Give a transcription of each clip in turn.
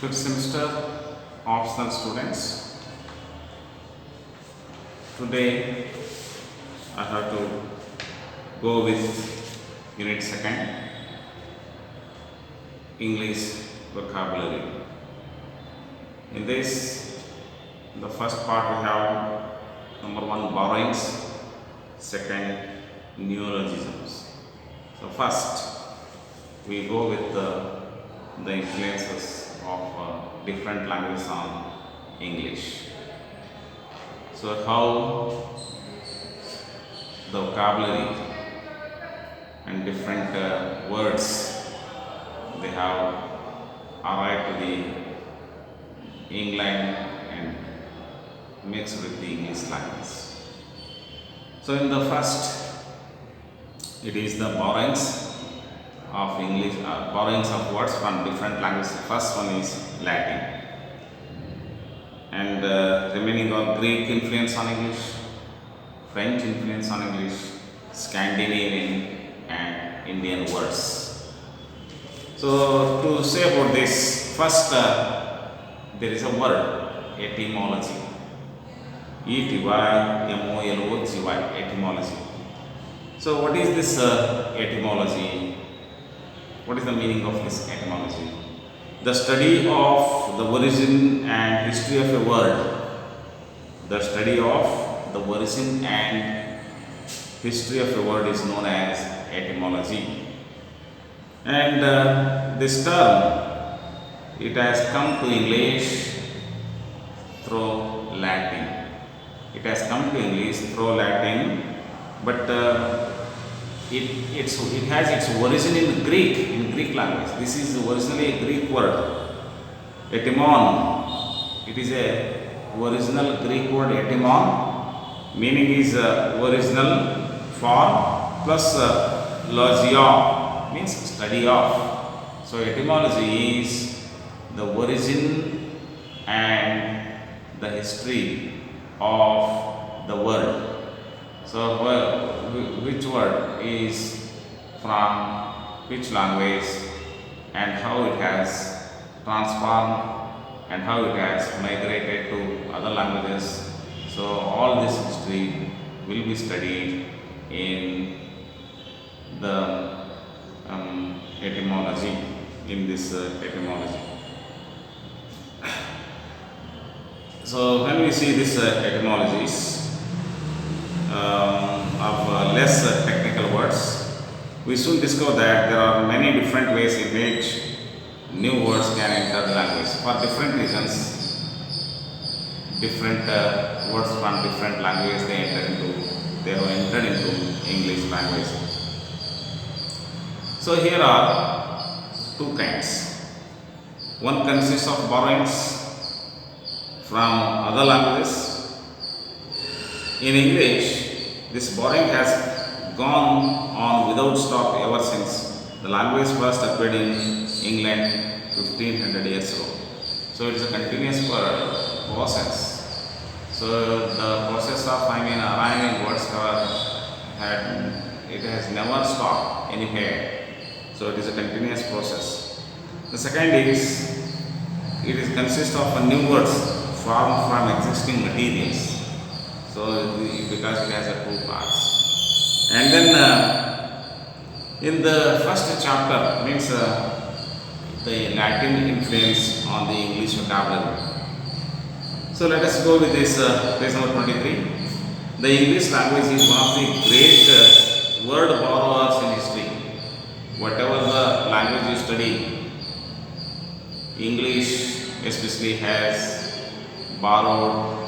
Fifth semester optional students. Today I have to go with unit second, English vocabulary. In this, the first part we have number one, borrowings, second, neologisms. So first we go with the influences of different languages on English. So how the vocabulary and different words they have arrived to the England and mixed with the English language. So in the first, it is the borrowings of English, borrowings of words from different languages. First one is Latin, and remaining are Greek influence on English, French influence on English, Scandinavian and Indian words. So to say about this, first there is a word, etymology. E-T-Y-M-O-L-O-G-Y, etymology. So what is this etymology? What is the meaning of this etymology? The study of the origin and history of a word. The study of the origin and history of a word is known as etymology. And this term, it has come to English through Latin. It has come to English through Latin, but it has its origin in Greek language. This is originally a Greek word, etymon. It is a original Greek word, etymon, meaning is original form plus logia, means study of. So etymology is the origin and the history of the word. So which word is from which language and how it has transformed and how it has migrated to other languages. So all this history will be studied in the etymology, in this etymology. So when we see this etymologies of less technical words, we soon discover that there are many different ways in which new words can enter the language. For different reasons, different words from different languages they have entered into English language. So here are two kinds. One consists of borrowings from other languages. In English, this borrowing has gone on without stop ever since the language first appeared in England 1500 years ago. So it is a continuous process. So the process of arriving words it has never stopped anywhere. So it is a continuous process. The second is, it is consists of new words formed from existing materials. So because it has two parts. And then in the first chapter means the Latin influence on the English vocabulary. So let us go with this page number 23. The English language is one of the great word borrowers in history. Whatever the language you study, English especially has borrowed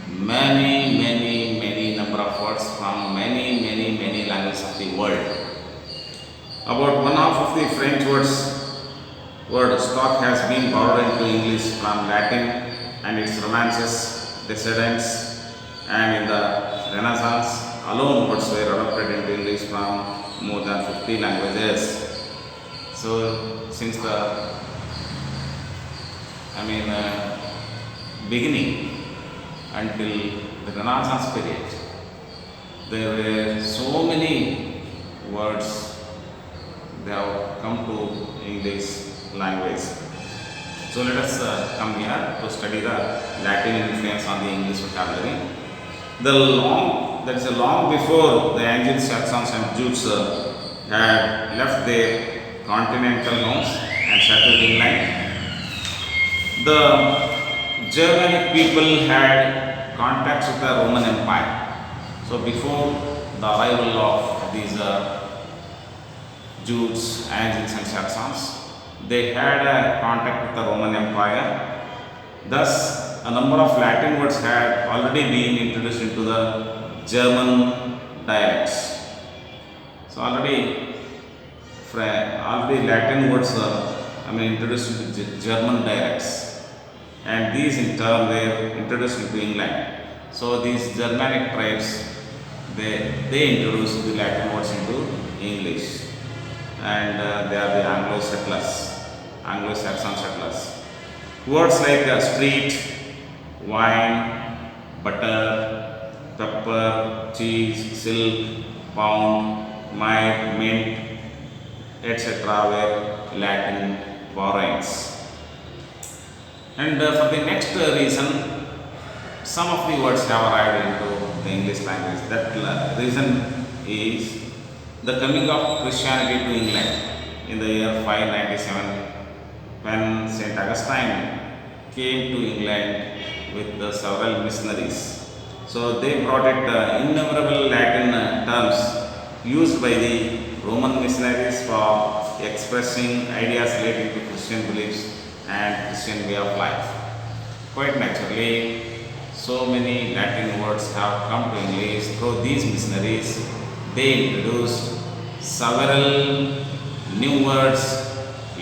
many number of words from many languages of the world. About one half of the French word stock has been borrowed into English from Latin and its Romances, descendants, and in the Renaissance alone words were adopted into English from more than 50 languages. So since the beginning until the Renaissance period, there were so many words they have come to English language. So let us come here to study the Latin influence on the English vocabulary. That is long before the Angles, Saxons and Jutes had left their continental homes and settled inland, the Germanic people had contacts with the Roman Empire. So before the arrival of these Jutes, Angles and Saxons, they had a contact with the Roman Empire. Thus, a number of Latin words had already been introduced into the German dialects. So already Latin words introduced into German dialects, and these in turn were introduced into England. So these Germanic tribes, they introduced the Latin words into English, and they are the Anglo-Saxon settlers. Words like street, wine, butter, pepper, cheese, silk, pound, mite, mint, etc. were Latin borrowings. And for the next reason, some of the words have arrived into the English language. That reason is the coming of Christianity to England in the year 597, when St. Augustine came to England with several missionaries. So they brought innumerable Latin terms used by the Roman missionaries for expressing ideas related to Christian beliefs and Christian way of life. Quite naturally, so many Latin words have come to English through these missionaries. They introduced several new words,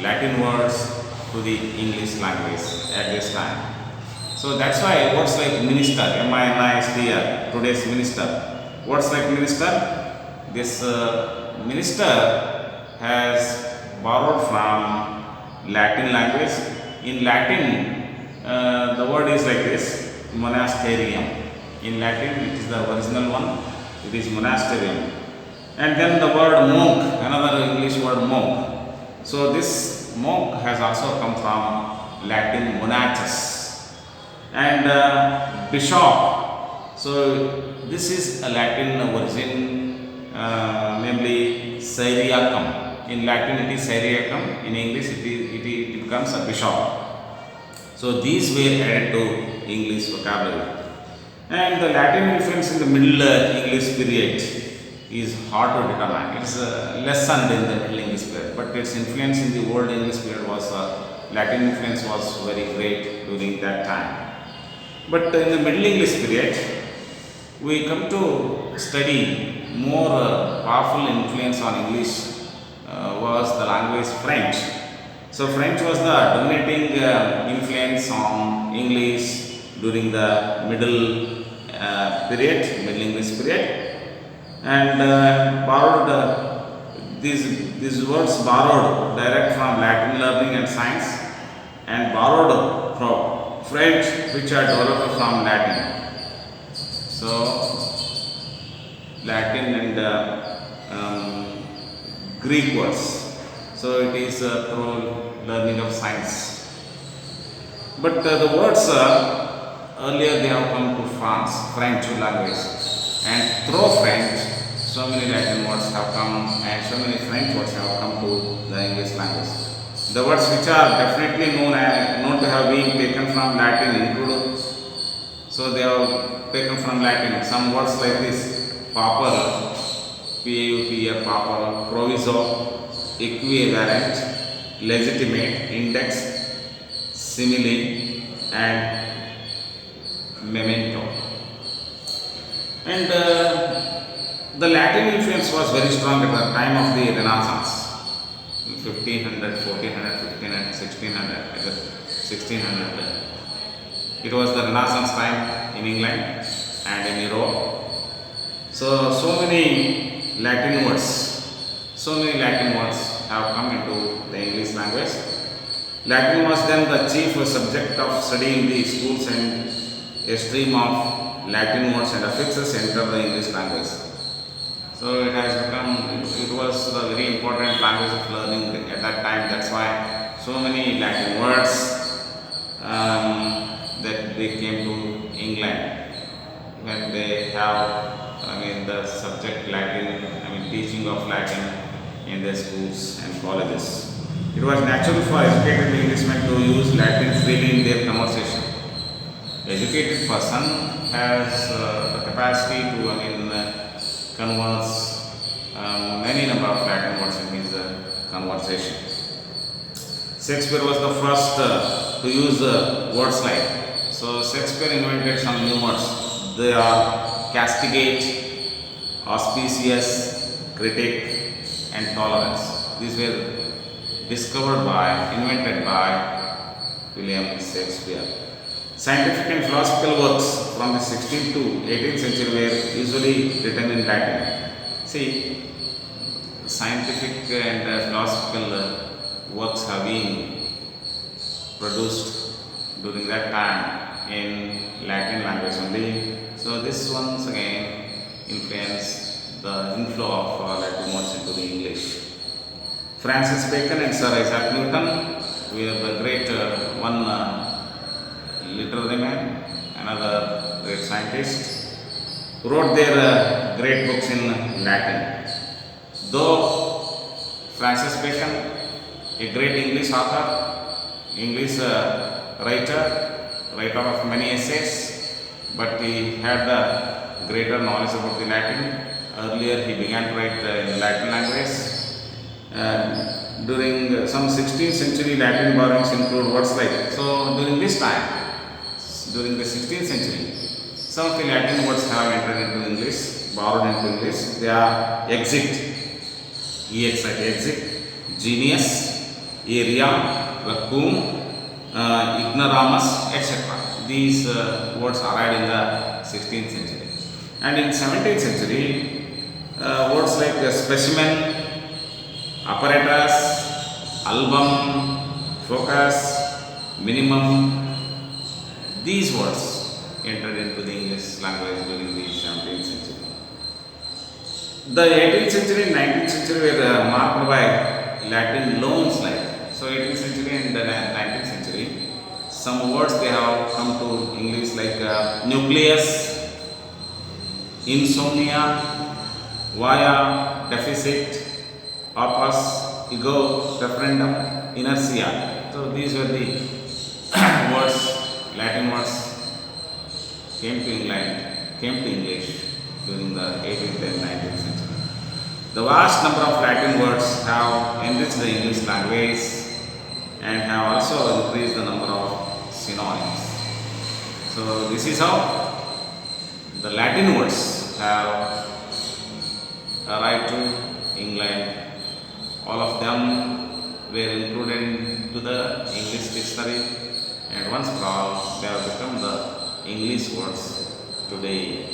Latin words, to the English language at this time. So that's why words like minister, M-I-N-I-S-T-R, today's minister. Words like minister, this minister has borrowed from Latin language. In Latin, the word is like this, monasterium. In Latin, it is the original one, it is monasterium. And then the word monk, another English word monk. So this monk has also come from Latin monatus. And bishop, so this is a Latin origin, namely Syriacum. In Latin it is Syriacum, in English it becomes a bishop. So these were added to English vocabulary. And the Latin influence in the Middle English period is hard to determine. It is lessened in the Middle English period, but its influence in the Old English period was, Latin influence was very great during that time. But in the Middle English period, we come to study more powerful influence on English was the language French. So French was the dominating influence on English during the Middle English period. And these words borrowed direct from Latin learning and science, and borrowed from French, which are developed from Latin. So Latin and Greek words. So it is through learning of science. But the words earlier they have come to French language, and through French, so many Latin words have come, and so many French words have come to the English language. The words which are definitely known to have been taken from Latin include, so they are taken from Latin. Some words like this: pauper, P-A-U-P-E-R, pauper, proviso, equivalent, legitimate, index, simile, and memento. And the Latin influence was very strong at the time of the Renaissance, in 1500, 1400, 1500, 1600. It was the Renaissance time in England and in Europe. So many Latin words have come into the English language. Latin was then the chief subject of study in the schools, and a stream of Latin words and affixes entered the English language. So it was a very important language of learning at that time. That's why so many Latin words that they came to England when they have, the subject Latin, teaching of Latin in their schools and colleges. It was natural for educated Englishmen to use Latin freely in their conversation. Educated person has the capacity to, converse many number of Latin words in his conversation. Shakespeare was the first to use words like. So Shakespeare invented some new words. They are castigate, auspicious, critic, and tolerance. These were invented by William Shakespeare. Scientific and philosophical works from the 16th to 18th century were usually written in Latin. See, scientific and philosophical works have been produced during that time in Latin language only. So this once again influenced the inflow of Latin words into the English. Francis Bacon and Sir Isaac Newton were the great one literary man, another great scientist, who wrote their great books in Latin. Though Francis Bacon, a great English author, English writer of many essays, but he had the greater knowledge about the Latin. Earlier he began to write in Latin language. During some 16th century Latin borrowings include words like, so during this time, during the 16th century, some of the Latin words have entered into English, borrowed into English. They are exit, exit, genius, area, vacuum, ignoramus, etc. These words arrived in the 16th century. And in 17th century, words like specimen, apparatus, album, focus, minimum, these words entered into the English language during the 17th century. The 18th century and 19th century were marked by Latin loans like. So 18th century and the 19th century, some words they have come to English like nucleus, insomnia, via, deficit, opus, ego, referendum, inertia. So these were the words, Latin words came to English during the 18th and 19th century. The vast number of Latin words have enriched the English language and have also increased the number of synonyms. So this is how the Latin words have arrived to England. All of them were included into the English dictionary, and once for all, they have become the English words today.